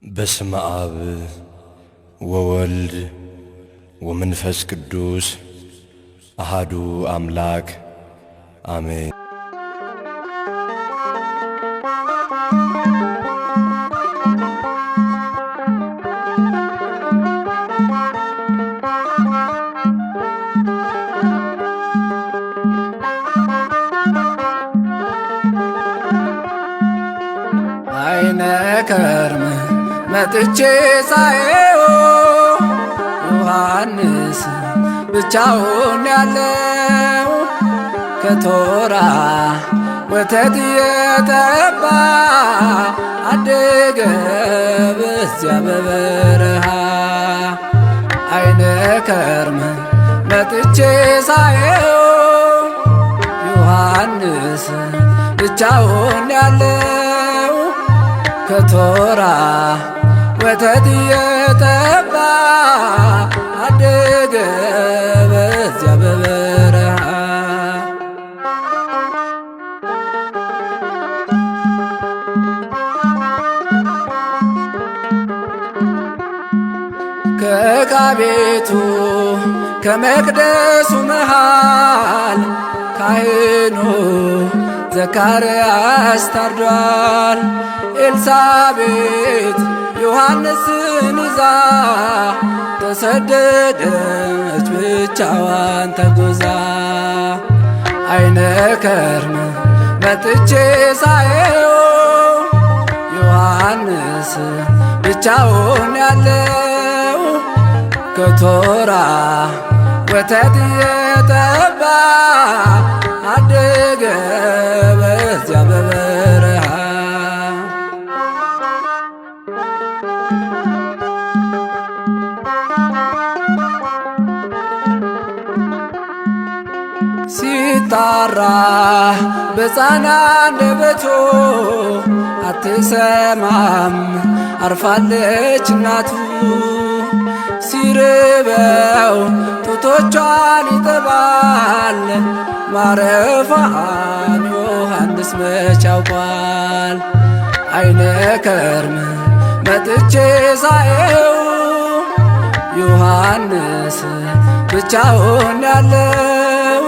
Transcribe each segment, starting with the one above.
በስመ አብ ወወልድ ወመንፈስ ቅዱስ አሃዱ አምላክ አሜን። አይነ ከርም መጥቼ ሳየው ዮሐንስ ብቻውን ያለው ከቶራ ወተት የጠባ አደገ በዚያ በበረሃ። አይነ ከርም መጥቼ ሳየው ዮሐንስ ብቻውን ያለው ከቶራ ወተት የጠባ አደገ በዚያ በበረሃ። ከዕቃ ቤቱ ከመቅደሱ መሃል ካህኑ ዘካርያስ ታርዷል። ኤልሳቤጥ ዮሐንስን ይዛ ተሰደደች ብቻዋን ተጉዛ። አይነ ከርም መጥቼ ሳየው ዮሐንስ ብቻውን ያለው ከቶራ ወተት የጠባ አደገ በዚያ በበረሃ። ሲጣራ በሕፃን አንደበቱ አትሰማም አርፋለች እናቱ። ሲርበው ጡቶቿን ይጠባል ማረፏን ዮሐንስ መች ያውቋል። አይነ ከርም መጥቼ ሳየው ዮሐንስ ብቻውን ያለው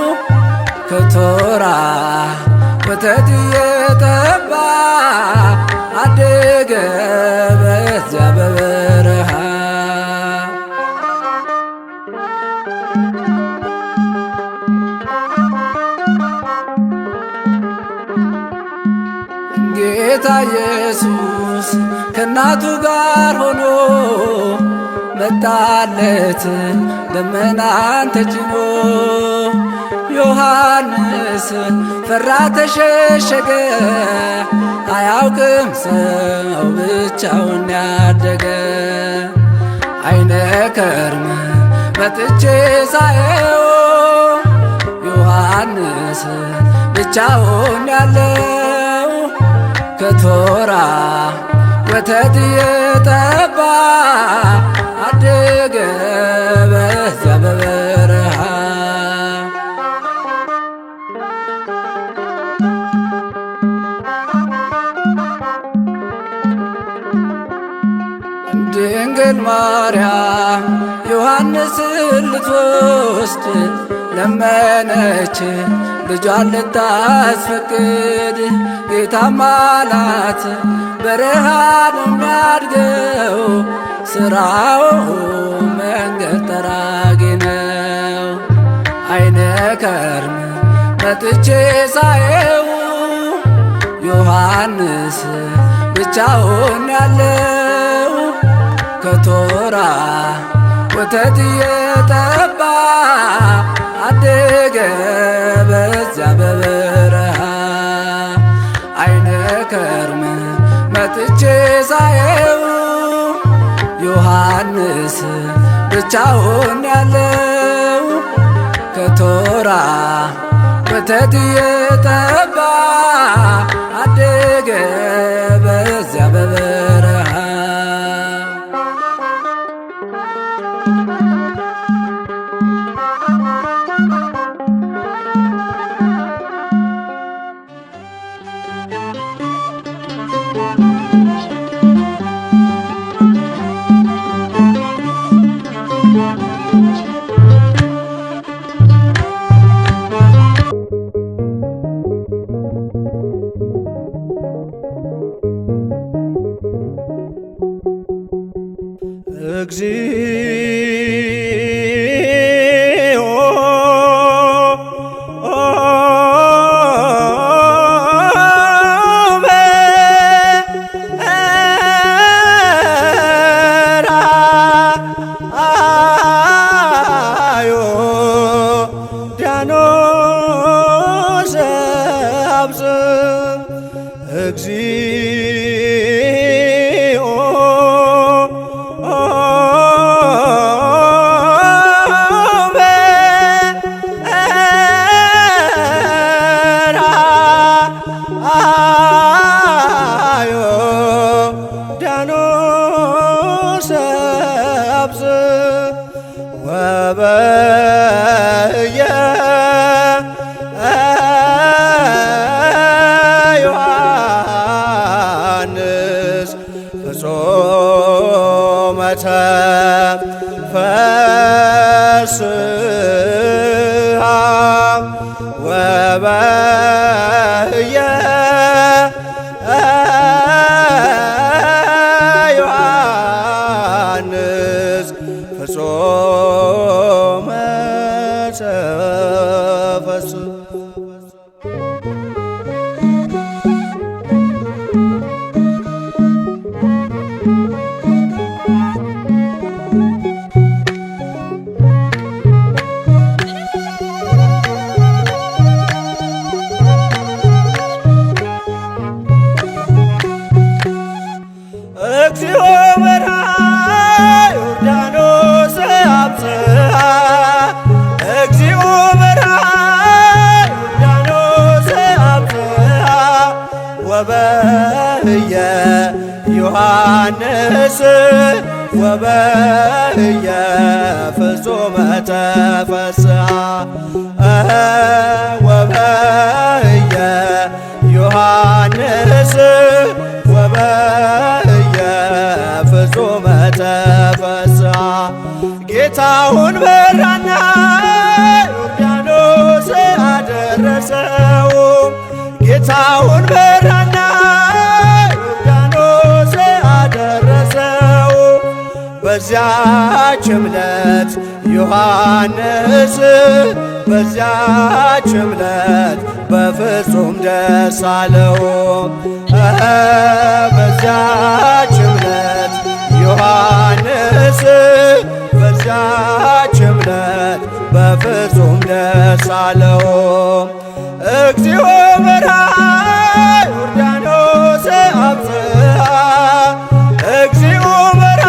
ከቶራ ወተት የጠባ አደገ በዚያ በበረሃ። ጌታ ኢየሱስ ከእናቱ ጋር ሆኖ መጣለት ደመናን ተጭኖ። ዮሐንስ ፈራ ተሸሸገ አያውቅም ሰው ብቻውን ያደገ። አይነ ከርም መጥቼ ሳየው ዮሐንስ ብቻውን ያለው ከቶራ ወተት የጠባ አደገ በዚያ በበረሃ። ድንግል ማርያም ዮሐንስን ልትወስድ ለመነች ልጇን ልታስፈቅድ። ጌታም አላት በረሃ ነው የሚያድገው ስራው መንገድ ጠራጊ ነው። አይነ ከርም መጥቼ ሳየው ዮሐንስ ብቻውን ያለው ከቶራ ወተት የጠባ አደገ በዚያ በበረሃ። አይነ ከርም መጥቼ ሳየው ዮሐንስ ብቻውን ያለው ከቶራ ወተት የጠባ አደገ በዚያ በበረሃ። እግዚኦ በራዮ ዳኖስ አብጽሕ እግዚኦ በራዮ ዳኖስ አብጽሕ ወበየ ዮሐንስ ፍጹመ ተፈስሐ ወበየ ዮሐንስ ፍጹመ ተፈስሐ እግዚኦ በርሃ ዮርዳኖስ አብጽሐ እግዚኦ በርሃ ዮርዳኖስ አብጽሐ ወበህየ ዮሐንስ ወበህየ ፍጹመ ተፈስሐ ወበህየ ዮሐንስ ወበህየ ፍጹመ ተፈስሐ ጌታውን በራና ዮርዳኖስ አደረሰው ጌታውን በራና ዮርዳኖስ አደረሰው በዚያች ዕለት ዮሐንስ በዚያች ዕለት በፍጹም ደስ አለው በዚያች ዕለት ዮሐንስ በዚያች ዕለት በፍጹም ደስ አለው እግዚኦ በርሃ ዮርዳኖስ አብጽሐ እግዚኦ በርሃ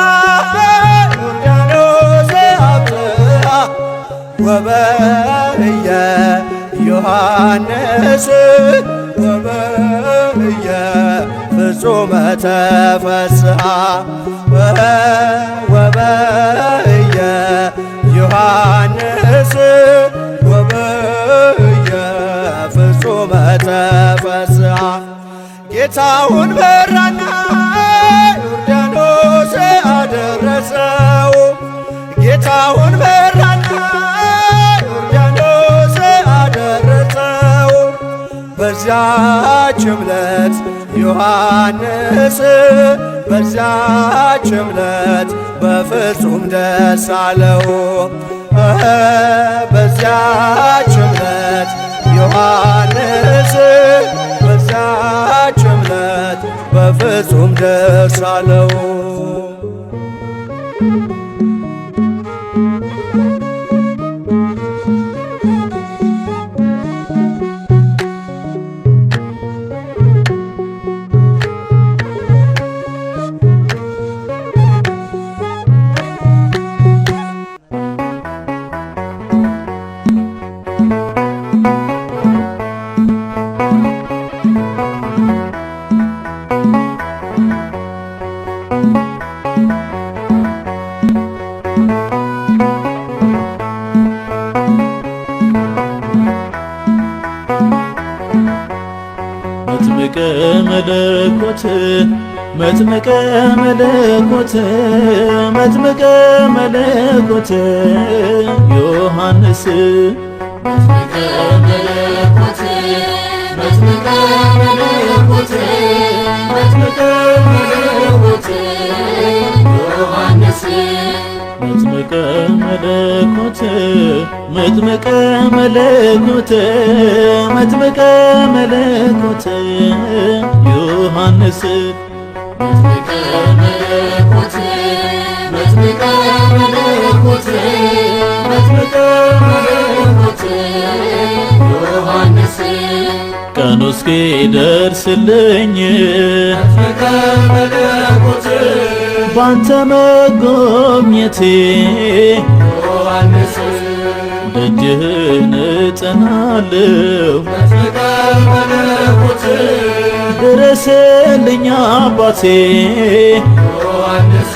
ዮርዳኖስ አብጽሐ ወበህየ ዮሐንስ ወበህየ ፍጹመ ተፈስሐ ወበህየ ዮሐንስ ወበህየ ፍጹመ ተፈስሐ ጌታውን በራና ዮርዳኖስ አደረሰው ጌታውን በራና ዮርዳኖስ አደረሰው በዚያች ዕለት ዮሐንስ በዚያች ዕለት በፍጹም ደስ አለው በዚያች ዕለት ዮሐንስ በዚያች ዕለት በፍጹም ደስ አለው መጥምቀ መለኮት መጥምቀ መለኮት መጥምቀ መለኮት ዮሐንስ መጥምቀ መለኮት መጥምቀ መለኮት መጥምቀ መለኮት ዮሐንስ መጥምቀ መለኮት መጥምቀ መለኮት መጥምቀ መለኮት ዮሐንስ መጥምቀ መለኮት መጥምቀ መለኮት መጥምቀ መለኮት ዮሐንስ ቀኑ እስኪደርስልኝ መጥምቀ መለኮት ባንተ መጎብኘቴ ዮሐንስ ደጅህን እጠናለሁ መጥምቀ መለኮት ድረስልኝ አባቴ ዮሐንስ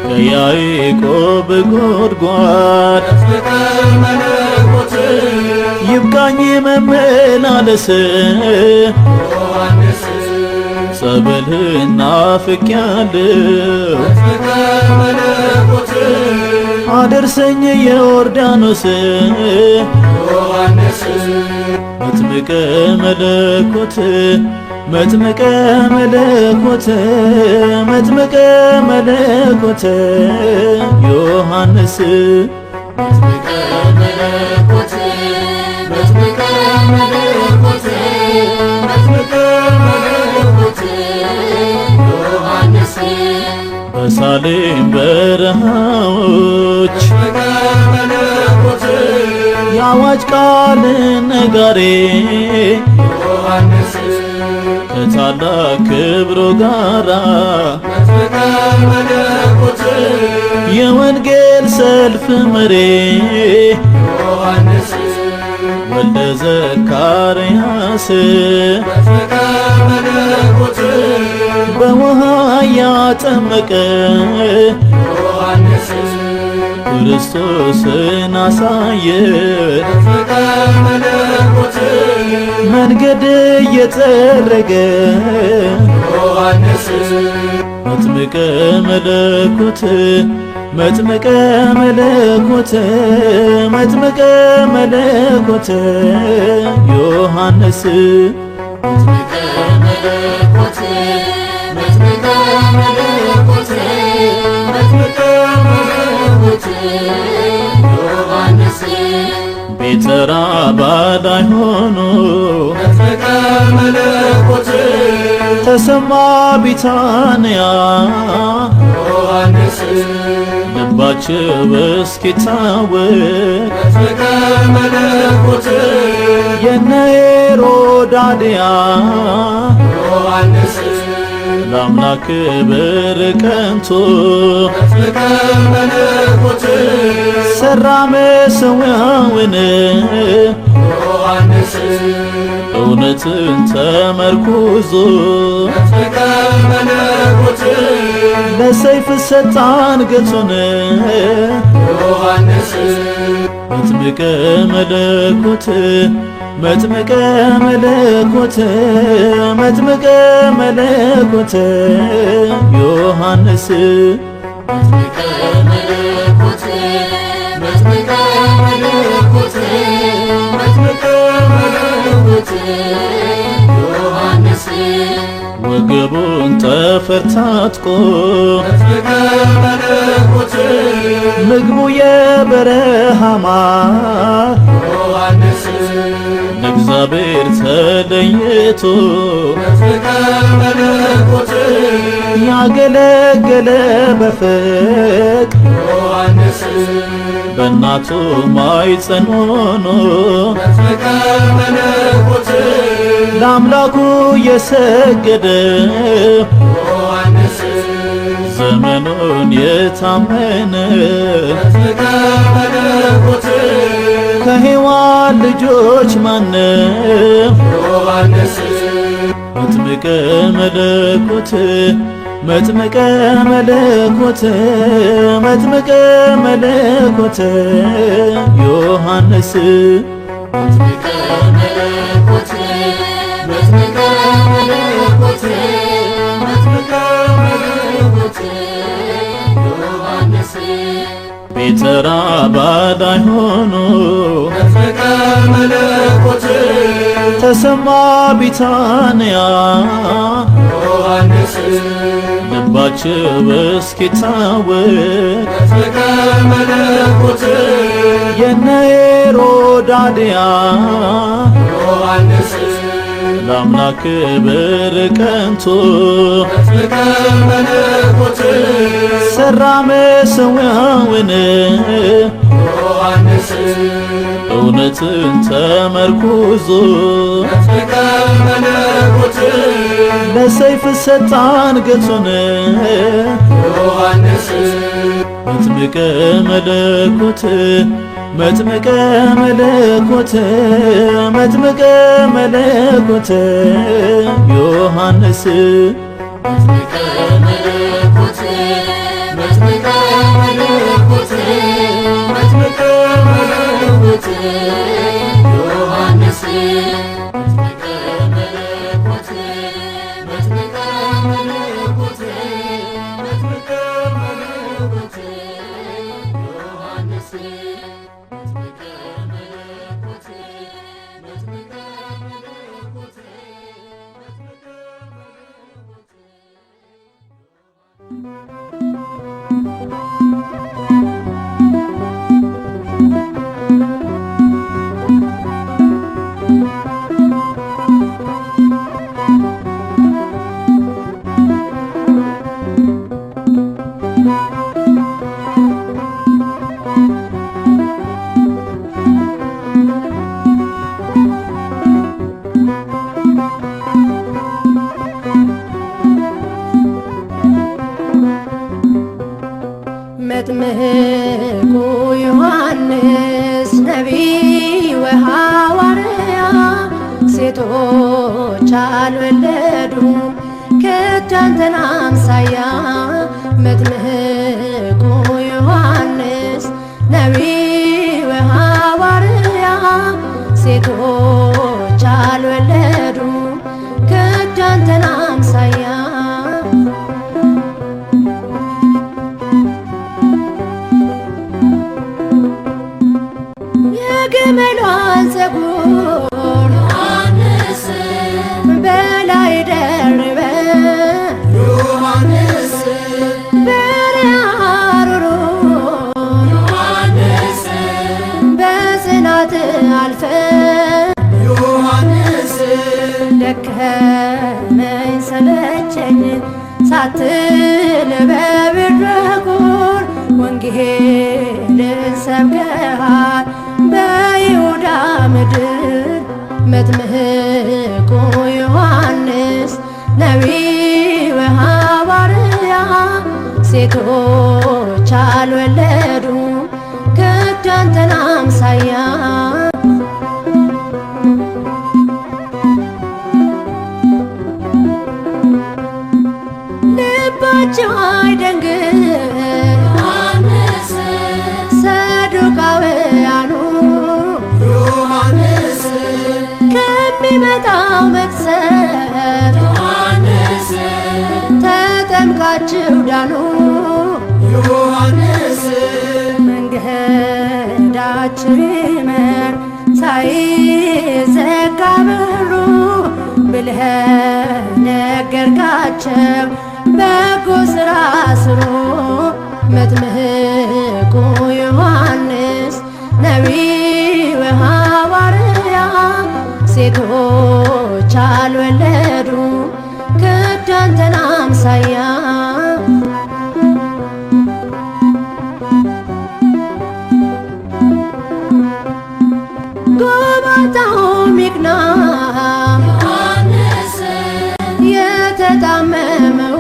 ከያዕቆብ ጉድጓድ መጥምቀ መለኮት ይብቃኝ መመላለስ ዮሐንስ ጸበልህን ናፍቄያለሁ መጥምቀ መለኮት አደርሰኝ የዮርዳኖስ ዮሐንስ መጥምቀ መለኮት መጥምቀ መለኮት መጥምቀ መለኮት ዮሐንስ መጥምቀ መለኮት መጥምቀ መለኮት መጥምቀ መለኮት ዮሐንስ በሳሌም በረሃዎች መጥምቀ መለኮት የአዋጅ ቃል ነጋሪ ዮሐንስ ከታላቅ ክብሩ ጋራ መጥምቀ መለኮት የወንጌል ሰልፍ መሪ ዮሐንስ ወልደ ዘካርያስ መጥምቀ መለኮት በውሃ ያጠመቀ ዮሐንስ ክርስቶስን አሳየ መጥምቀ መለኮት መንገድ እየጠረገ ዮሐንስ መጥምቀ መለኮት መጥምቀ መለኮት መጥምቀ መለኮት ዮሐንስ መጥምቀ መለኮት መጥምቀ መለኮት መጥምቀ መለኮት ዮሐንስ ቤተራ ባዳይ ሆኖ መጥምቀ መለኮት ተሰማ ቢታንያ ዮሐንስ ልባቸው እስኪታወቅ መጥምቀ መለኮት የነ ሄሮዳድያ ዮሐንስ ለአምላክ ክብር ቀንቶ መጥምቀ መለኮት ሰራ መሠዊያውን ዮሐንስ እውነትን ተመርኩዞ መጥምቀ መለኮት ለሰይፍ ሰጣ አንገቱን ዮሐንስ መጥምቀ መለኮት መጥምቀ መለኮት መጥምቀ መለኮት ዮሐንስ መጥምቀ መለኮት መጥምቀ መለኮት መጥምቀ መለኮት ዮሐንስ ወገቡን ጠፈር ታጥቆ መጥምቀ መለኮት ምግቡ የበረሃ ማር ዮሐንስ ለእግዚአብሔር ተለይቶ መጥምቀ መለኮት ያገለገለ በፍቅር ዮሐንስ በእናቱ ማኅፀን ሆኖ መጥምቀ መለኮት ለአምላኩ የሰገደ ዮሐንስ ዘመኑን የታመነ መጥምቀ መለኮት ከሔዋን ልጆች ማነው? ዮሐንስ መጥምቀ መለኮት መጥምቀ መለኮት መጥምቀ መለኮት ዮሐንስ መጥምቀ መለኮት መጥምቀ መለኮት መጥምቀ መለኮት ዮሐንስ ቤተራ ባዳይ ሆኖ መጥምቀ መለኮት ተሰማ ቢታንያ ዮሐንስ ልባ ልባቸው እስኪታወቅ መጥምቀ መለኮት የነ ሄሮድያ ዮሐንስ ለአምላክ ክብር ቀንቶ መጥምቀ መለኮት ሠራ መሠዊያውን ዮሐንስ እውነትን ተመርኩዞ መጥምቀ መለኮት ለሰይፍ ሰጣ አንገቱን ዮሐንስ መጥምቀ መለኮት መጥምቀ መለኮት መጥምቀ መለኮት ዮሐንስ መጥምቀ መለኮት መጥምቀ መለኮት መጥምቀ መለኮት ዮሐንስ መጥምቀ መለኮት መጥምቀ መለኮት መጥምቀ መለኮት ዮሐንስ መጥምቀ መለኮት መጥምቀ መለኮት መጥምቁ ዮሐንስ ነቢይ ወሐዋርያ ሴቶች አልወለዱም ከቶ አንተን አምሳያ። መጥምቁ ዮሐንስ ነቢይ ወሐዋርያ ሴቶች አልወለዱም ከቶ አንተን አምሳያ። የግመሏን ፀጉር ዮሐንስ በላይ ደርበ ዮሐንስ በሪያሩሩ ዮሐንስ በጽናት አልፈ ዮሐንስ ደከመኝ ሰለቸኝ ሳትል በብድረኩር ወንጌልን ሰብከሃል በይሁዳ ምድር። መጥምቁ ዮሐንስ ነቢይ ወሐዋርያ ሴቶች አልወለዱም ከቶ አንተን አምሳያ። ልባቸው አይደንግጥ ዮሐንስ ሰዱቃውያኑ ዮሐንስ ከሚመጣው መቅሰፍት ዮሐንስ ተጠምቃችሁ ዳኑ። ዮሐንስ መንገዳችሁ ይመር ሳይዘጋ በሩ ብለህ ነገርካቸው በጎ ሥራ ስሩ። መጥምቁ ዮሐንስ ነቢይ ወሐዋርያ ሴቶች አልወለዱም ከቶ አንተን አምሳያ። ጎባጣውም ይቅና ዮሐንስ የተጣመመው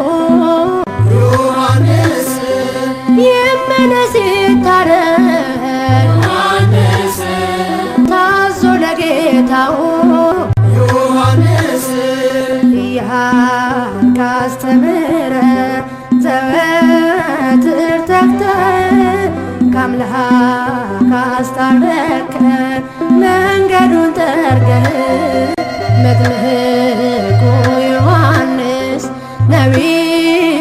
ዮሐንስ ይመለስ ይታረቅ ዮሐንስ ታዞ ለጌታው ዮሐንስ እያልክ አስተምረህ ዘወትር ተግተህ ከአምላክ አስታረቅከን መንገዱን ጠርገህ። መጥምቁ ዮሐንስ ነቢይ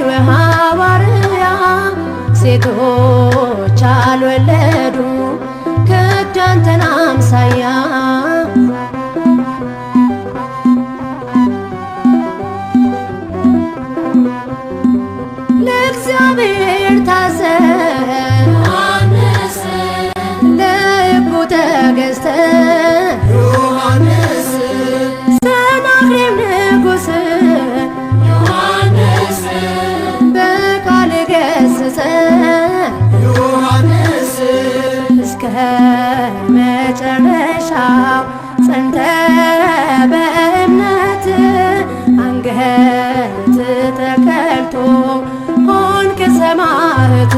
ወሐዋርያ ሴቶች አልወለዱም ከቶ አንተን አምሳያ። ለእግዚአብሔር ታዘ ዮሐንስ ለሕጉ ተገዝተ ዮሐንስ ሰናክሬም ንጉሥ ዮሐንስ በቃል ገሰጸ ዮሐንስ እስከ መጨረሻው ጸንተ በእምነት አንገት ተቀልቶ ሆንክ ሰማዕት።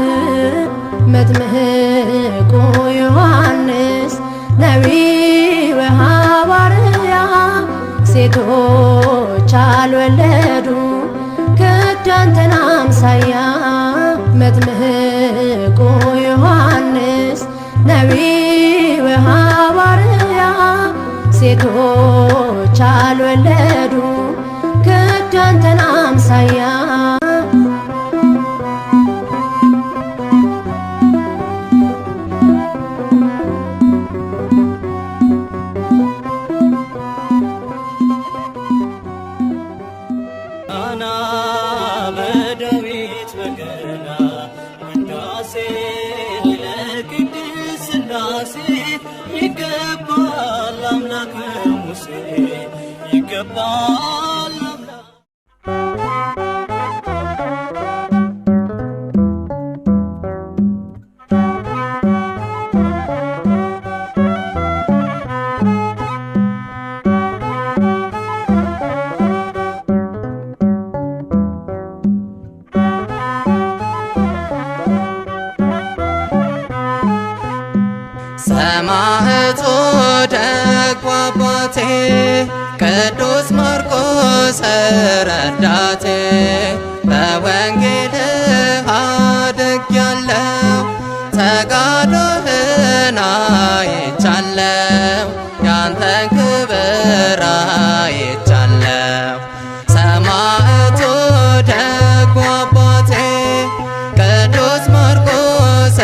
መጥምቁ ዮሐንስ ነቢይ ወሐዋርያ ሴቶች አልወለዱ ከቶ ያንተን አምሳያ። መጥምቁ ዮሐንስ ነቢይ ወሐዋርያ ሴቶች አልወለዱ ከቶ ያንተን አምሳያ። ቃና በዳዊት በገና ውዳሴ ለቅድስት ሥላሴ ይገባል አምላክ ሙሴ ይገባል አምላክ ሰማዕቱ ደጉ አባቴ ቅዱስ ማርቆስ ረዳቴ በወንጌልህ አድጌያለሁ ተጋድሎህን አይቻለሁ ያንተን ክብር አይቻለሁ። ሰማዕቱ ደጉ አባቴ ቅዱስ ማርቆስ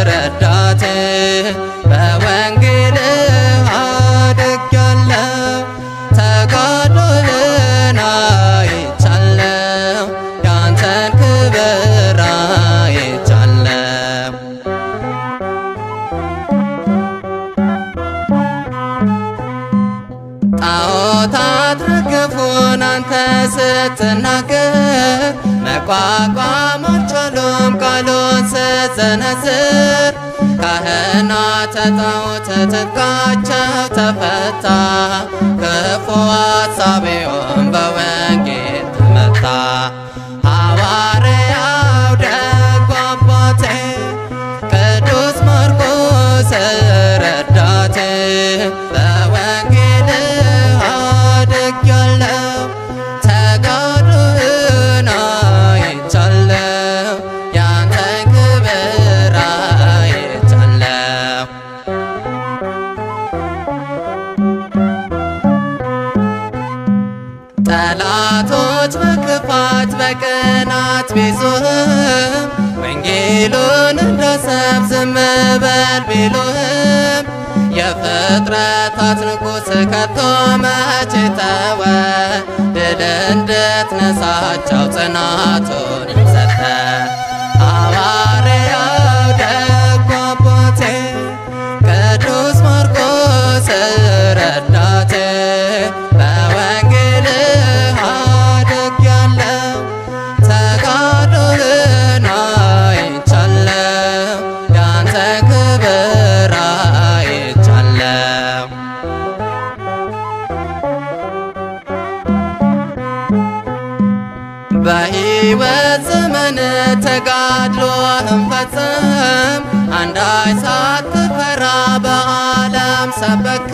ረዳቴ በወንጌልህ አድጌያለሁ ተጋድሎህን አይቻለሁ ያንተን ክብር አይቻለሁ። ጣዖታት ረገፉን አንተ ስትናገር መቋቋም አልቻሉም ቃሉን ስትዘነዝር። ካህናተ ጣዖት ትጥቃቸው ተፈታ ክፉ አሳቤውን በወንጌል ተመታ። ሐዋርያው ደጉ አባቴ ቅዱስ ማርቆስ ረዳቴ በወንጌልህ አድጌያለሁ ተጋድሎህን አይቻለሁ ያንተን ክብር አይቻለሁ። ጠላቶች በክፋት በቅናት ቢይዙህም ወንጌሉን እንዳሰብ ዝም በል ቢሉህም የፍጥረታት ንጉሥ ከቶ መቼ ተወ ድል እንድትነሳቸው ጽናቱን ሰጠ። ሐዋርያው ደጉ አባቴ ቅዱስ ማርቆስ ረዳቴ በወንጌልህ አድጌያለሁ ተጋድሎህን አይቻለሁ ያንተን ክብር አይቻለሁ። በሕይወት ዘመን ተጋድሎህን ፈጽም አንዳች ሳትፈራ በዓለም ሰበክ።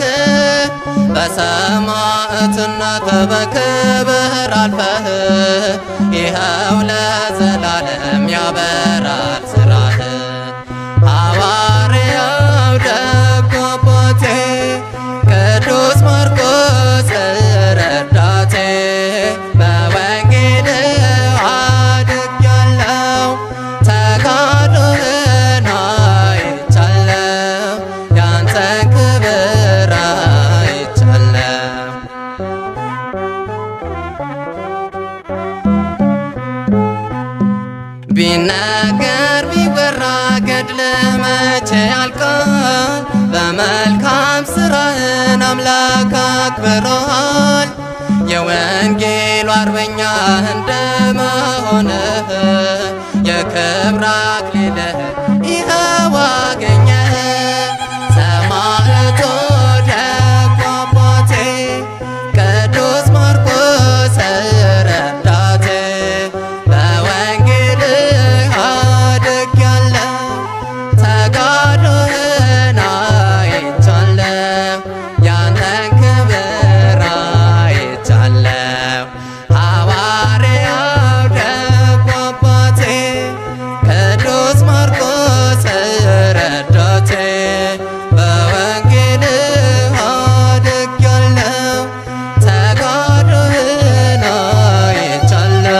በሰማዕትነት በክብር አልፈህ ይኸው ለዘላለም ያበራል ስራህ። ሐዋርያው ደጉ አባቴ ቅዱስ ማርቆስ ረዳቴ በወንጌልህ አድጌያለሁ ተጋድሎህን አይቻለሁ ያንተን ክብር አይቻለሁ። ቢነገር ቢወራ ገድል መቼ ያልቃል? በመልካም ሥራህን አምላክ አክብሮሃል። የወንጌሉ አርበኛ እንደመሆንህ የክብር አክሊልህ ይኸው አገኘህ። ሰማዕቱ ደጉ አባቴ ቅዱስ ማርቆስ ረዳቴ በወንጌልህ አድጌያለሁ ተጋድሎህን አይቻለሁ ያንተን ክብር አይቻለሁ። ሐዋርያው ደጉ አባቴ ቅዱስ ማርቆስ ረዳቴ በወንጌልህ አድጌያለሁ ተጋድሎህን አይቻለሁ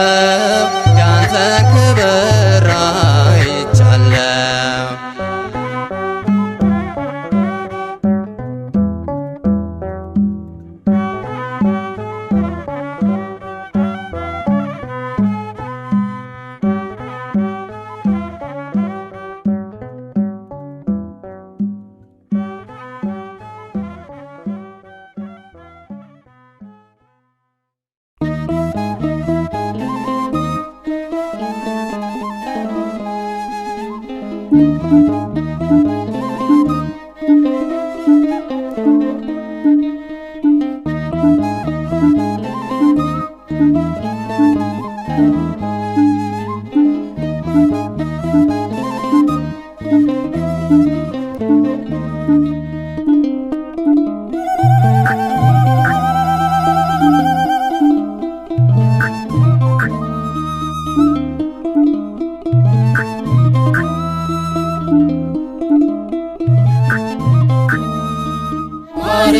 ያንተን ክብር አይቻለሁ።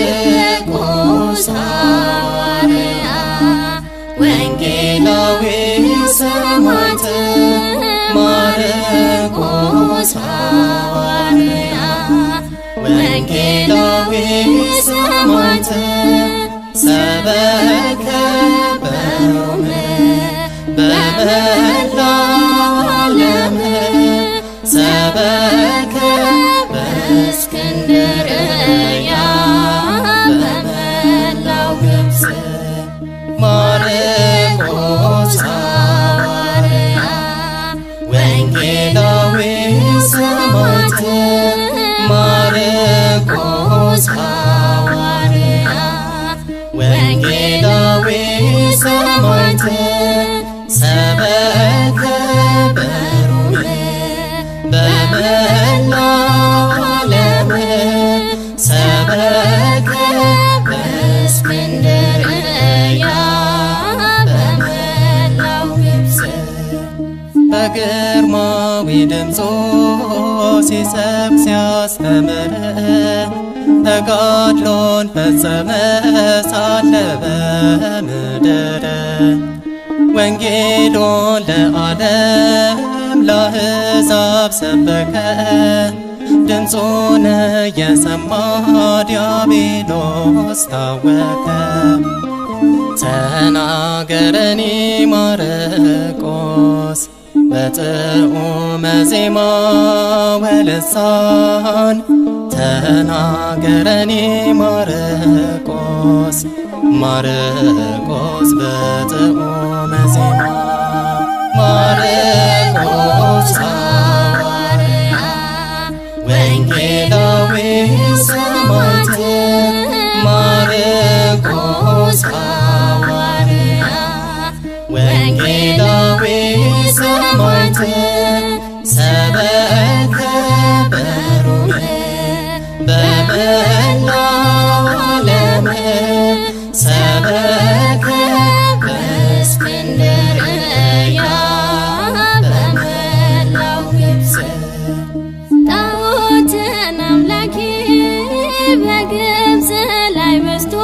ማርቆስ ሐዋርያ ወንጌላዊ ሰማዕት ማርቆስ ሐዋርያ ወንጌላዊ ሰማዕት ሰበከ በሮም በመላው ዓለም ሰበከ በእስክንድርያ በመላው ግብፅ ማርቆስ ሐዋርያ ወንጌላዊ ሰማዕት ማርቆስ ሐዋርያ ወንጌላዊ ሰማዕት ሰበከ በሮም በመላው ዓለም ሰበከ በእስክንድርያ በመላው ግብፅ በግርማዊ ድምፁ ሲሰብክ ሲያስተምር ተጋድሎን ፈጸመ ሳለ በምድር ወንጌሉን ለዓለም ለአሕዛብ ሰበከ ድምፁን የሰማ ዲያብሎስ ታወከ። ተናገረኒ ማርቆስ በጥዑመ ዜማ ወልሳን ተናገረኒ ማርቆስ ማርቆስ በጥዑመ ዜማ ማርቆስ ሐዋርያ ወንጌላዊ ሰማዕት ማርቆስ ሐዋርያ ወንጌላዊ ሰማዕት ሰበከ በሮም በመላው ዓለም ሰበከ በእስክንድርያ በመላው ግብፅ ጣዖትን አምላኪ በግብፅ ላይ በዝቶ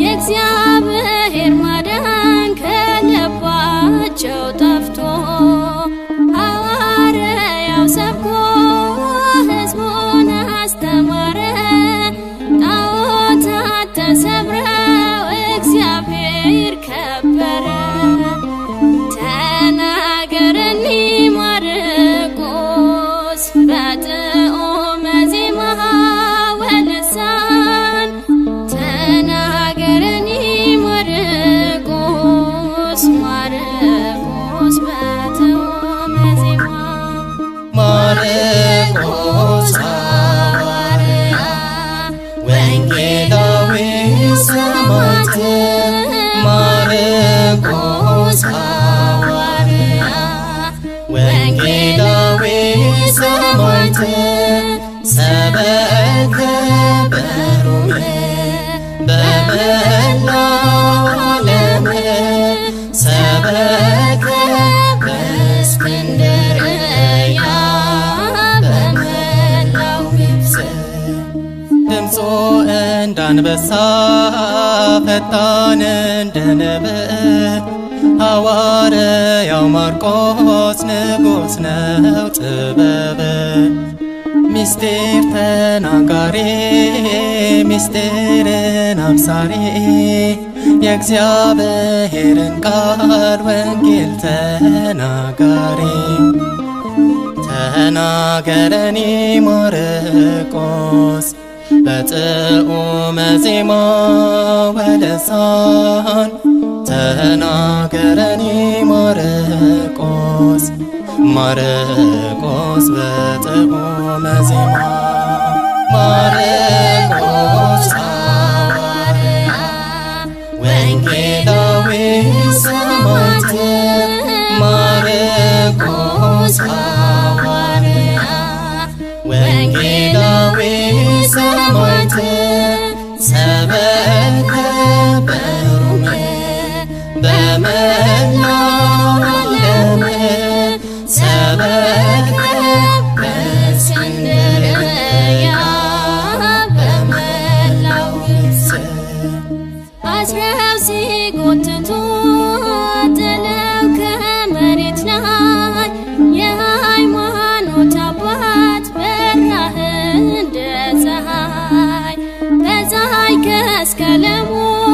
የእግዚአብሔር ማዳን ከልባቸው ጠፍቶ ሐዋርያው ሰብኮ ሕዝቡን አስተማረ። ጣዖታት ተሰብረው እግዚአብሔር ከበረ። ተናገረኒ ወንጌላዊ ሰማዕት ሰበከ በሮም በመላው ዓለም ሰበከ በእስክንድርያ በመላው ግብፅ ድምፁ እንዳንበሳ ፈጣን እንደ ነብር ሐዋርያው ማርቆስ ንጉሥ ነው ጥበብ ምስጢር ተናጋሪ ምስጢርን አብሳሪ የእግዚአብሔርን ቃል ወንጌል ተናጋሪ ተናገረኒ ማርቆስ በጥዑመ ዜማ ወልሳን ተናገረኒ ማርቆስ ማርቆስ በጥዑመ ዜማ ማርቆስ ሐዋርያ ወንጌላዊ ሰማዕት ማርቆስ ሐዋርያ ወንጌላዊ ሰማዕት ሰበከ በሮም በመላው ዓለም ሰበከ በእስክንድርያ በመላው ግብፅ አስረው ሲጎትቱ ጥለው ከመሬት ላይ የሃይማኖት አባት በራህ እንደ ፀሐይ ከፀሐይ ከስከለሞት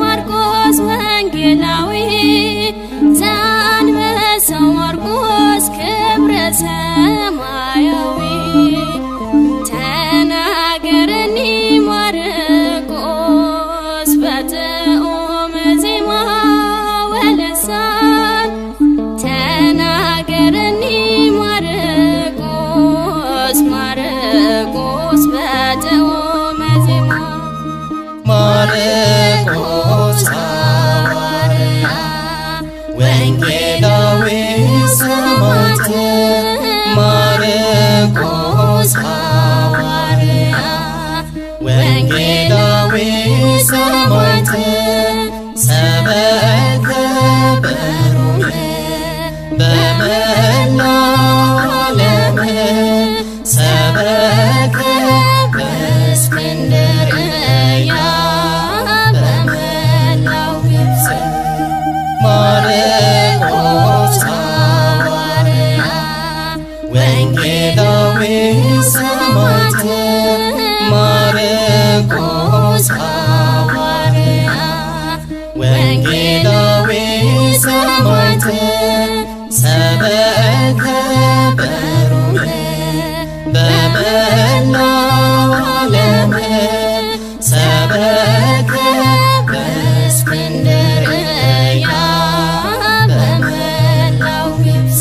ማርቆስ ወንጌላዊ ዘአንበሳው ማርቆስ ክብረ ሰማያዊ ተናገረኒ ማርቆስ በጥዑመ ዜማ ወልሳን ተናገረኒ ማርቆስ ማርቆስ በጥዑመ ዜማ ማርቆስ ሐዋርያ ወንጌላዊ ሰማዕት ማርቆስ ሐዋርያ ወንጌላዊ ሰማዕት ሰበከ በሮም በመላው ዓለም ሰበከ በእስክንድርያ በመላው ግብፅ ማርቆስ ሐዋርያ ወንጌላዊ ሰማዕት ማርቆስ ሐዋርያ ወንጌላዊ ሰማዕት ሰበከ በሮም በመላው ዓለም ሰበከ በእስክንድርያ በመላው ግብፅ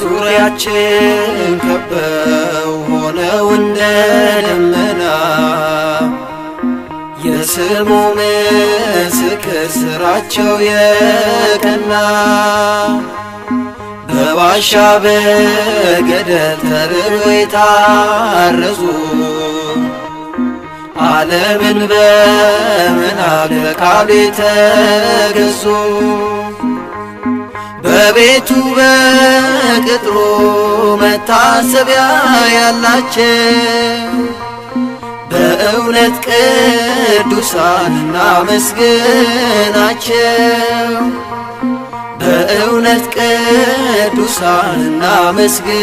ዙሪያችን ከበው ሆነው እንደ ደመና የስሙ ምስክር ስራቸው የቀና በዋሻ በገደል ተርበው የታረዙ ዓለምን በምናብ በቃሉ የተገዙ በቤቱ በቅጥሩ መታሰቢያ ያላቸው በእውነት ቅዱሳን እናመስግናቸው፣ በእውነት ቅዱሳን እናመስግናቸው።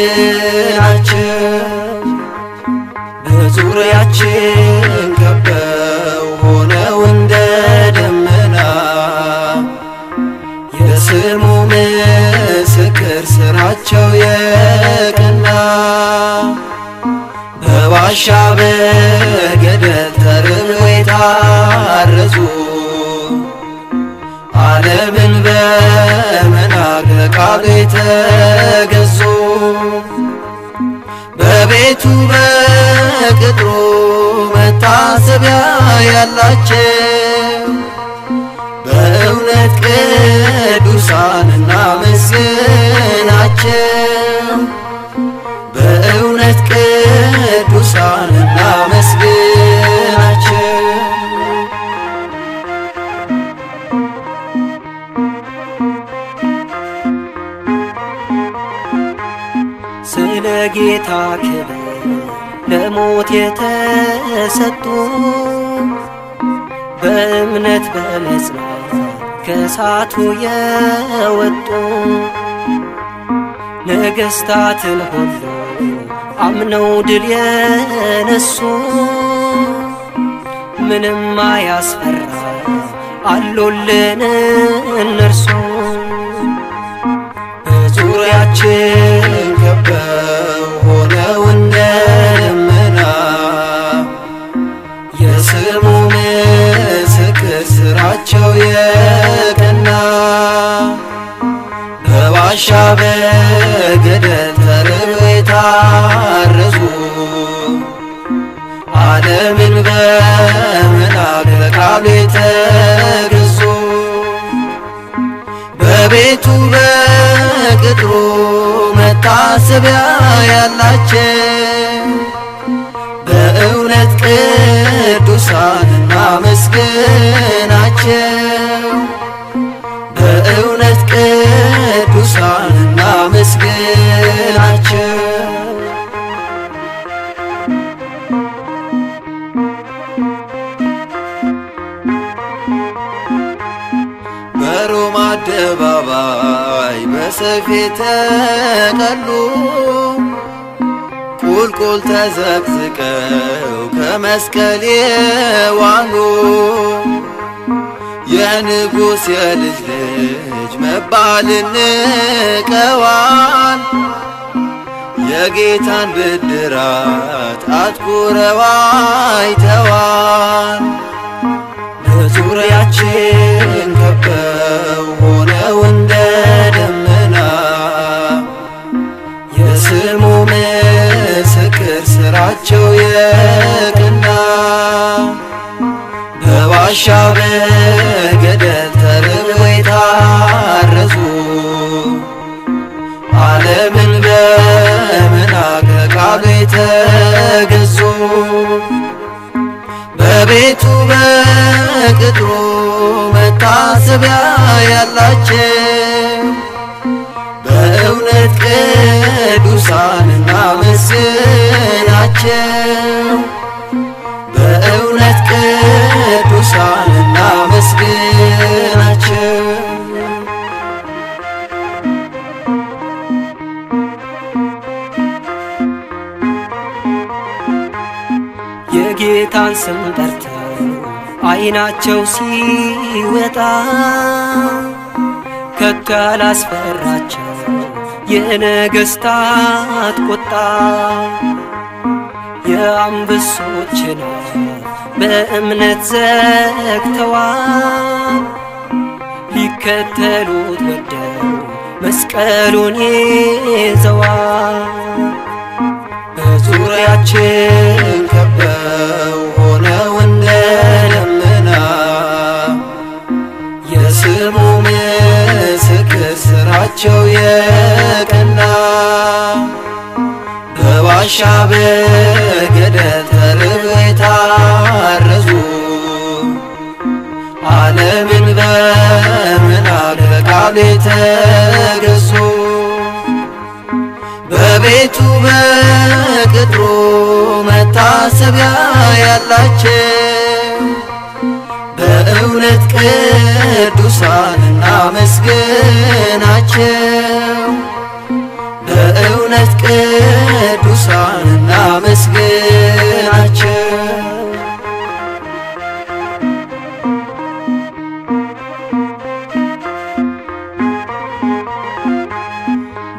በዙሪያችን ከበው ሆነው እንደ ደመና የስሙ ምስክር ሥራቸው የቀና በዋሻ በገደል ተርበው የታረዙ ዓለምን በመናቅ ለቃሉ የተገዙ በቤቱ በቅጥሩ መታሰቢያ ያላቸው በእውነት ቅዱሳን እናመስግናቸው፣ በእውነት ቅዱሳን እናመስግናቸው። ስለ ጌታ ክብር ለሞት የተሰጡ በእምነት በመጽናት ከእሳቱ የወጡ ነገሥታትን ሁሉ አምነው ድል የነሱ ምንም አያስፈራ አሉልን እነርሱ በዙሪያችን ከበው ሆነው እንደ ደመና የስሙ ምስክር ሥራቸው የቀና በዋሻ በገደል ተርበው የታረዙ ዓለምን በመናቅ ለቃሉ የተገዙ በቤቱ በቅጥሩ መታሰቢያ ያላቸው በእውነት ቅዱሳን እናመስግናቸው፣ በእውነት ቅዱሳን እናመስግናቸው። በሮማ አደባባይ በሰይፍ የተቀሉ ቁልቁል ተዘቅዝቀው ከመስቀል የዋሉ የንጉሥ የልጅ ልጅ መባልን ንቀዋል። የጌታን ብድራት አትኩረው አይተዋል። በዙሪያችን ከበው ሆነው እንደ ደመና የስሙ ምስክር ሥራቸው የቀና በዋሻ በገደል ተርበው የታረዙ ዓለምን በመናቅ ለቃሉ የተገዙ በቤቱ በቅጥሩ መታሰቢያ ያላቸው በእውነት ቅዱሳን እናመስግናቸው፣ በእውነት ቅዱሳን እናመስግናቸው። የጌታን ስም ጠርተው ዓይናቸው ሲወጣ ከቶ ያላስፈራቸው የነገሥታት ቁጣ የአንበሶችን አፍ በእምነት ዘግተዋል። ሊከተሉት ወደው መስቀሉን ይዘዋል። በዙሪያችን ከበው ሆነው እንደ ደመና የስሙ ምስክር ሥራቸው የቀና በዋሻ በገደል ተርበው የታረዙ ዓለምን በመናቅ ለቃሉ የተገዙ በቤቱ በቅጥሩ መታሰቢያ ያላቸው በእውነት ቅዱሳን እናመስግናቸው። በእውነት ቅዱሳን እናመስግናቸው።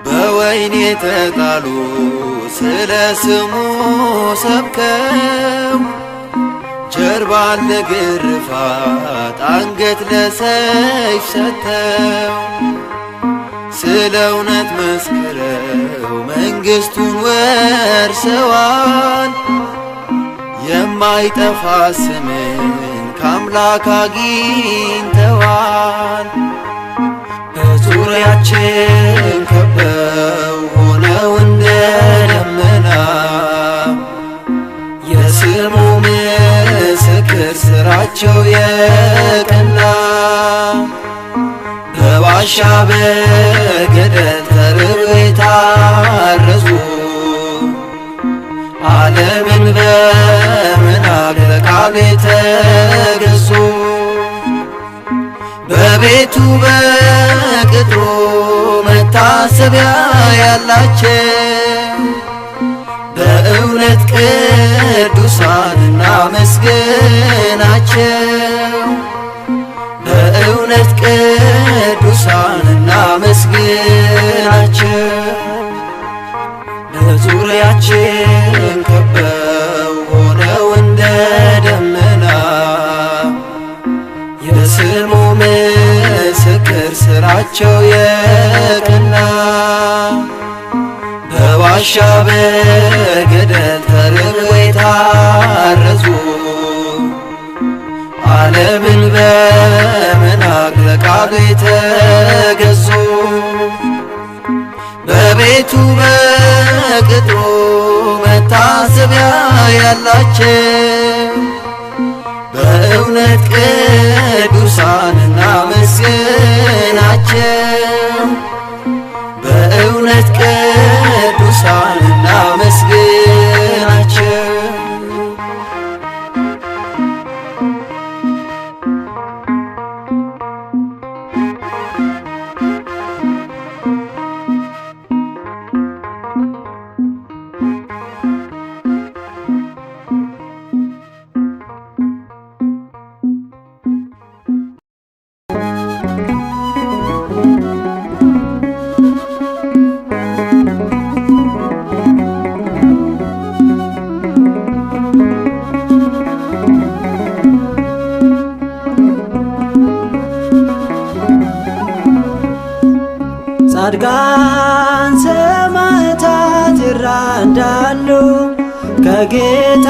በወህኒ የተጣሉ ስለ ስሙ ሰብከው ጀርባን ለግርፋት አንገት ለሰይፍ ሰጥተው ስለ እውነት መስክረው መንግሥቱን ወርሰዋል። የማይጠፋ ስምን ከአምላክ አግኝተዋል። በዙሪያችን ከበው ሆነው እንደ ደመና የስሙ ምስክር ሥራቸው የቀና በዋሻ በገደል ተርበው የታረዙ ዓለምን በምናብ በቃሉ የተገዙ በቤቱ በቅጥሩ መታሰቢያ ያላቸው በእውነት ቅዱሳን እናመስግናቸው። በእውነት ቅዱሳን እናመስግናቸው። በዙሪያችን ከበው ሆነው እንደ ደመና የስሙ ምስክር ሥራቸው የቀና በዋሻ በገደል ተርበው የታረዙ ዓለምን በመናቅ ለቃሉ የተገዙ በቤቱ በቅጥሩ መታሰቢያ ያላቸው በእውነት ቅዱሳን እናመስግናቸው። በእውነት ቅዱሳን እናመስግናቸው። ጻድቃን ሰማዕታት ይራዳሉ፣ ከጌታ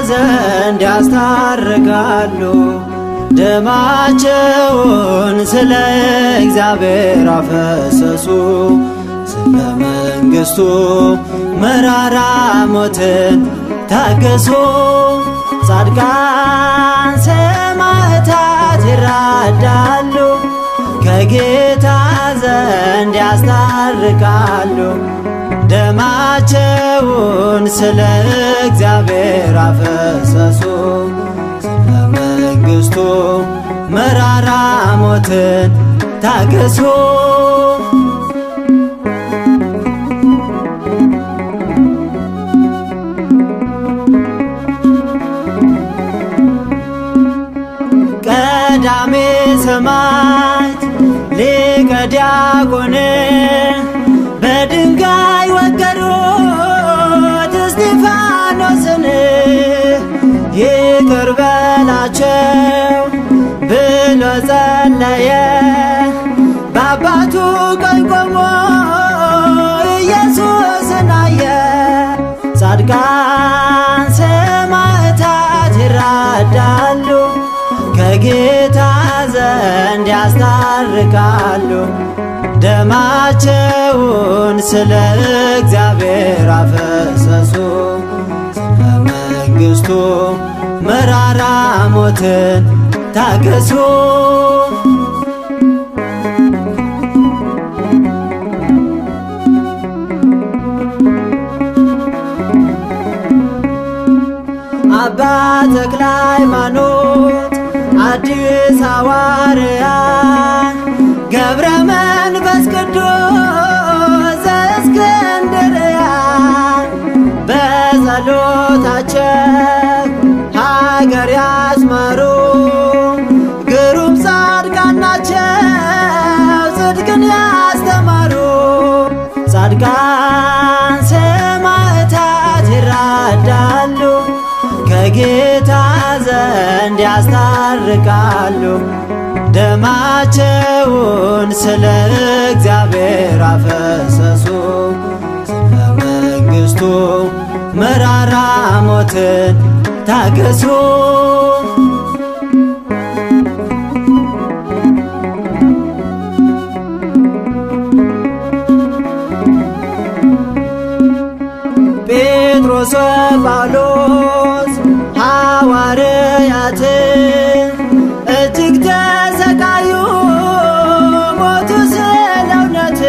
ዘንድ ያስታርቃሉ። ደማቸውን ስለ እግዚአብሔር አፈሰሱ፣ ስለ መንግሥቱ መራራ ሞትን ታገሱ። ጻድቃን ሰማዕታት ይራዳሉ፣ ከጌታ ዘንድ ያስታርቃሉ። ደማቸውን ስለ እግዚአብሔር አፈሰሱ፣ ስለ መንግሥቱ መራራ ሞትን ታገሱ። ቀዳሜ ሰማዕት ሊቀ ዲያቆን በድንጋይ ወገሩት እስጢፋኖስን። ይቅር በላቸው ብሎ ጸለየ፣ በአባቱ ቀኝ ቆሞ ኢየሱስን አየ። ጻድቃን ሰማዕታት ይራዳሉ፣ ከጌታ ዘንድ ያስታርቃሉ። ደማቸውን ስለ እግዚአብሔር አፈሰሱ፣ ስለ መንግሥቱ መራራ ሞትን ታገሱ። አባ ተክለ ሃይማኖት አዲስ ሐዋርያ ገብረ መንፈስ ቅዱስ ዘእስክንድርያ በጸሎታቸው ሀገር ያስመሩ ግሩም ጻድቃን ናቸው ጽድቅን ያስተማሩ። ጻድቃን ሰማዕታት ይራዳሉ ከጌታ ዘንድ ያስታርቃሉ። ደማቸውን ስለ እግዚአብሔር አፈሰሱ ስለ መንግሥቱ መራራ ሞትን ታገሱ። ጴጥሮስ ጳውሎስ ሐዋርያት እጅግ ተሰቃዩ ሞቱ ስለ እውነት።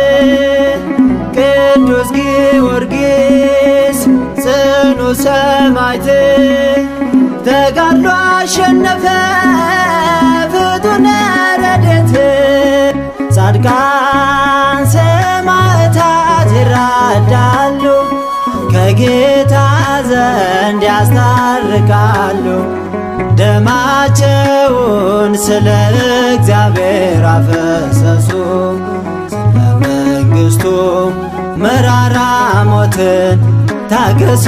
ቅዱስ ጊዮርጊስ ጽኑ ሰማዕት ተጋድሎ አሸነፈ ፍጡነ ረድኤት። ጻድቃን ሰማዕታት ይራዳሉ ከጌታ ዘንድ ያስታርቃሉ። ደማቸውን ስለ እግዚአብሔር አፈሰሱ ስለ መንግሥቱ መራራ ሞትን ታገሱ።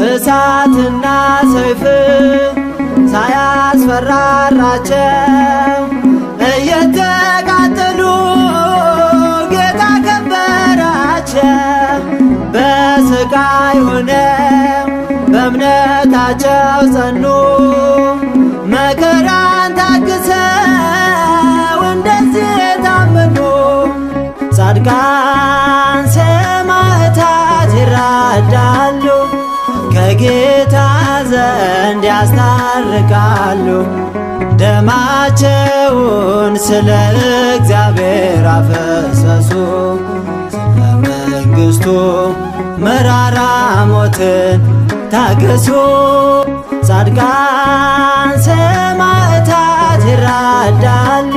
እሳትና ሰይፍ ሳያስፈራራቸው እየተቃጠሉ ጌታ ከበራቸው። በሥቃይ ሆነው በእምነታቸው ጸኑ መከራን ታግሰው እንደዚህ ታመኑ። ጻድቃን ሰማዕታት ይራዳሉ ከጌታ ዘንድ ያስታርቃሉ። ደማቸውን ስለ እግዚአብሔር አፈሰሱ ስለ መንግሥቱ መራራ ሞትን ታገሱ። ጻድቃን ሰማዕታት ይራዳሉ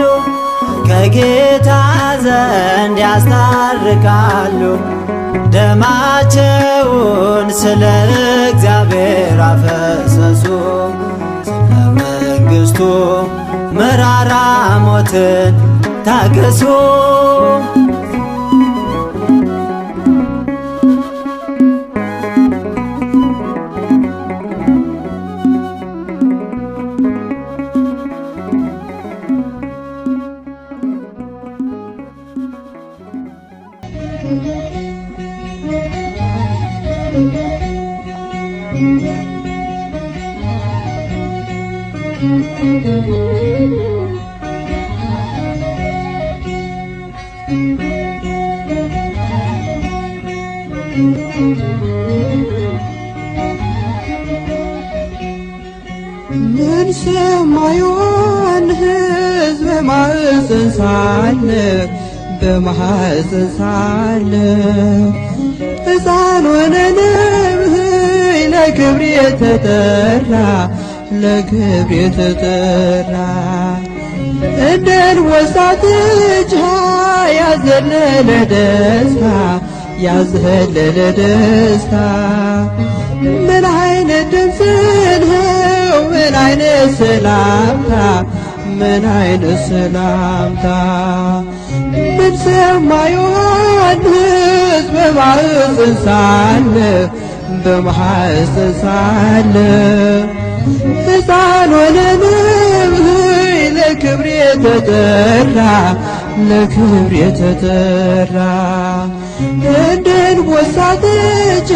ከጌታ ዘንድ ያስታርቃሉ። ደማቸውን ስለ እግዚአብሔር አፈሰሱ ስለ መንግሥቱ መራራ ሞትን ታገሱ። ምን ሰማዩን ሕዝብ በማኅፀን ሳለ ሕፃን ሆነንም ለክብር የተጠራ እንደ አንበሳ ጥጃ ያዘለለ ደስታ ምን አይነት ድምፅ ነው ምን አይነት ሰላምታ ምን ሰማ ዮሐንስ በማኅፀን ሳለ ሕፃን ሆነንም ለክብር የተጠራ እንደ አንበሳ ጥጃ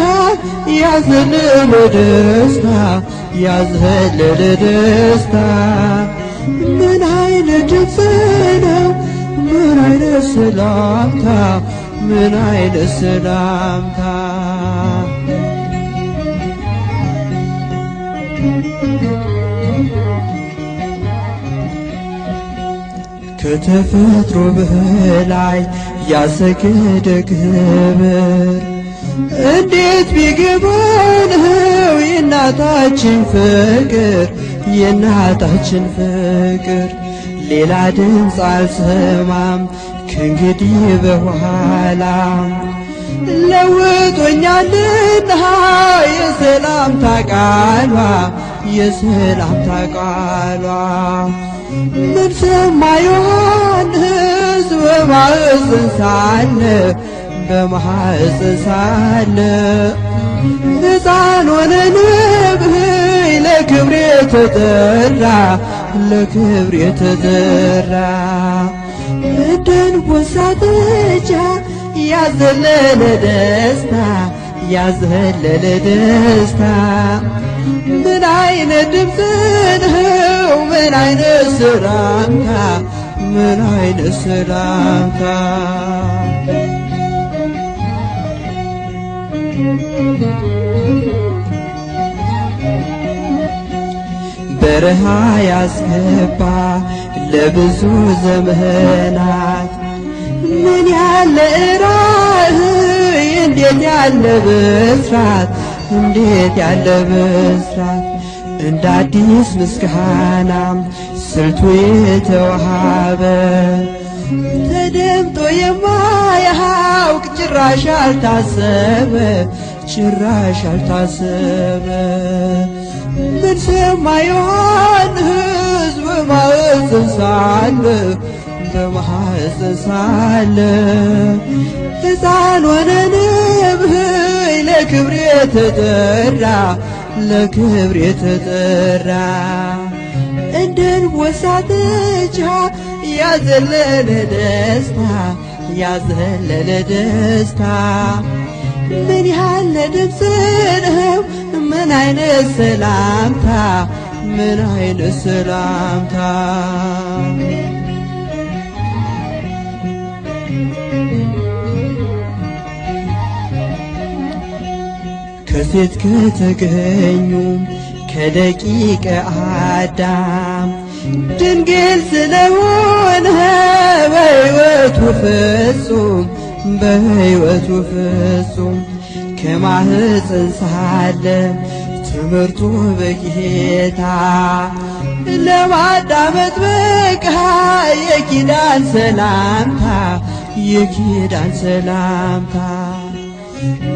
ያዘለለ ደስታ ምን አይነት ድምፅ ነው ምን አይነት ሰላምታ ከተፈጥሮ በላይ ያሰገደ ክብር እንዴት ቢገባን ነው የእናታችን ፍቅር የእናታችን ፍቅር ሌላ ድምፅ አልሰማም ከእንግዲህ በኋላ ለውጦኛልና የሰላምታ ቃሏ የሰላምታ ቃሏ ምን ሰማ ዮሐንስ በማኅፀን ሳለ በማኅፀን ሳለ ሕፃን ሆነ ነብይ ለክብር የተጠራ ለክብር የተጠራ ደንቦሳ ጥጃ ያዘለለ ደስታ ያዘለለ ደስታ ምን አይነት ድምፅ ነው ምን አይነት ሰላምታ ምን አይነት ሰላምታ በረሃ ያስገባ ለብዙ ዘመናት ምን ያለ ራእይ እንዴት ያለ ብስራት እንዴት ያለ ብስራት እንደ አዲስ ምስጋናም ስልቱ የተዋሃበ ተደምጦ የማያውቅ ጭራሽ አልታሰበ ጭራሽ አልታሰበ ምን ሰማ ዮሐንስ በማኅፀን ሳለ በማኅፀን ሳለ ሕፃን ሆነ ነብይ ለክብር የተጠራ ለክብር የተጠራ እንደ አንበሳ ጥጃ ያዘለለ ደስታ ያዘለለ ደስታ ምን ያለ ድምፅ ነው ምን አይነት ሰላምታ ምን አይነት ሰላምታ ከሴት ከተገኙ ከደቂቀ አዳም ድንግል ስለሆነ በሕይወቱ ፍጹም በሕይወቱ ፍጹም ከማኅፀን ሳለ ትምህርቱ በጌታ ለማዳመጥ በቃ የኪዳን ሰላምታ የኪዳን ሰላምታ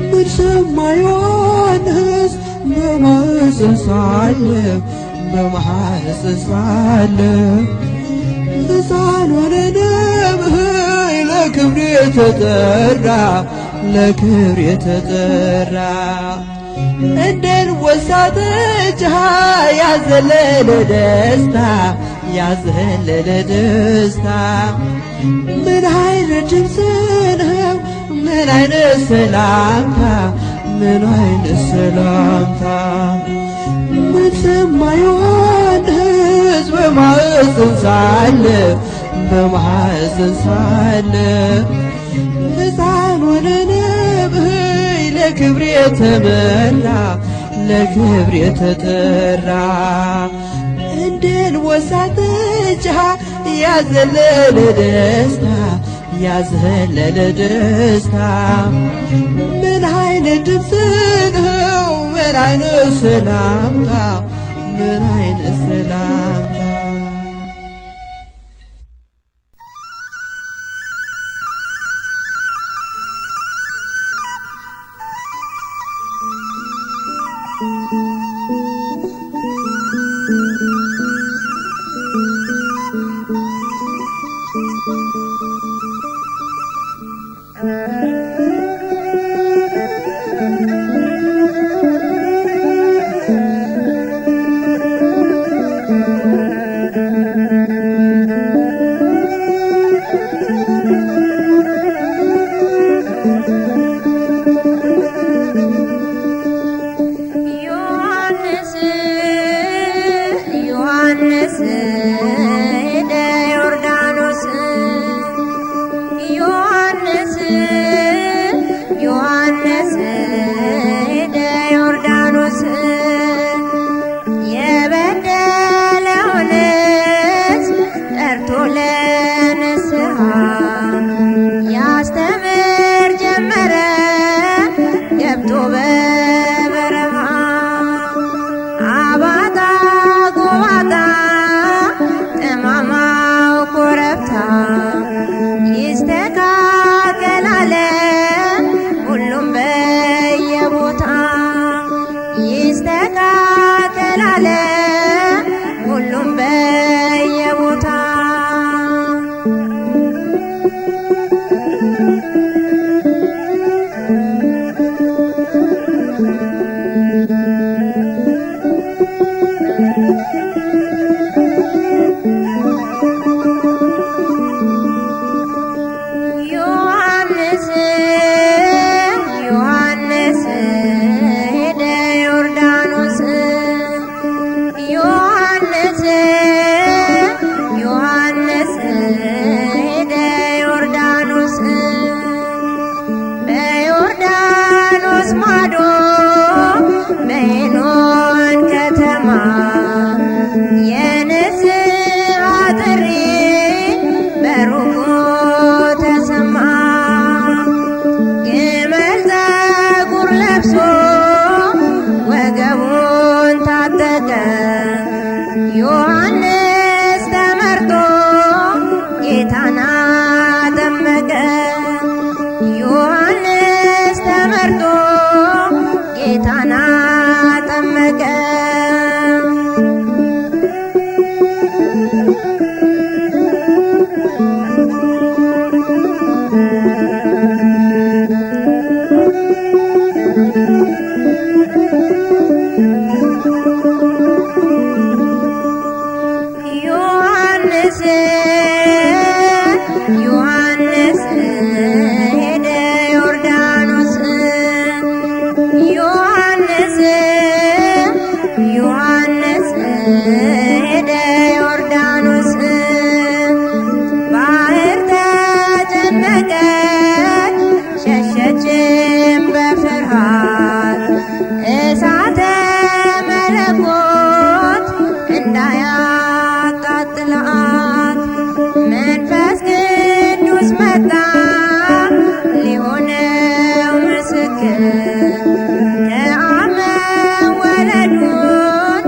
ምን ሰማ ዮሐንስ በማኅፀን ሳለ በማኅፀን ሳለ ሕፃን ሆነ ነብይ ለክብር የተጠራ ለክብር የተጠራ እንደ አንበሳ ጥጃ ያዘለለ ደስታ ያዘለለ ደስታ ምን አይነት ድምፅ ነው ምን አይነት ሰላምታ ምን አይነት ሰላምታ ምን ሰማ ዮሐንስ በማኅፀን ሳለ በማኅፀን ሳለ ሕፃን ሆነ ነብይ ለክብር የተመራ ለክብር የተጠራ እንደ አንበሳ ጥጃ ያዘለለ ደስታ ያዘለለ ደስታ ምን አይነት ድምፅ ነው ምን አይነት ሰላምታ ምን አይነት ሰላምታ ዮሐንስ ዮሐንስ ሄደ ዮርዳኖስ ዮሐንስ ዮሐንስ ሄደ ዮርዳኖስ ባህር ተጨነቀች ሸሸችም በፍርሃት እሳተ መለኮት እንዳያቃጥላት መንፈስ ቅዱስ መጣ ሊሆነው ምስክር ከአብ መወለዱን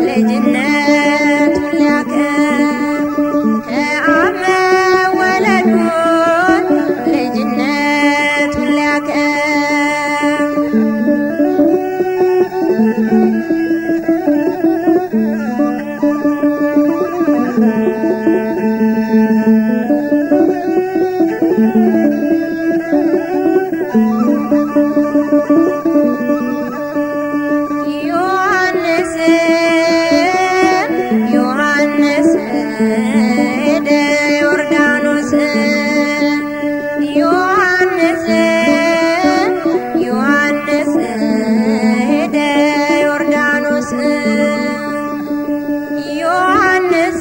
ልጅነቱን ሊያከብር ከአብ መወለዱን ልጅነቱን ሊያከብር ዮሐንስ ዮሐንስ ሄደ ዮርዳኖስ ዮሐንስ ዮሐንስ ሄደ ዮርዳኖስ ዮሐንስ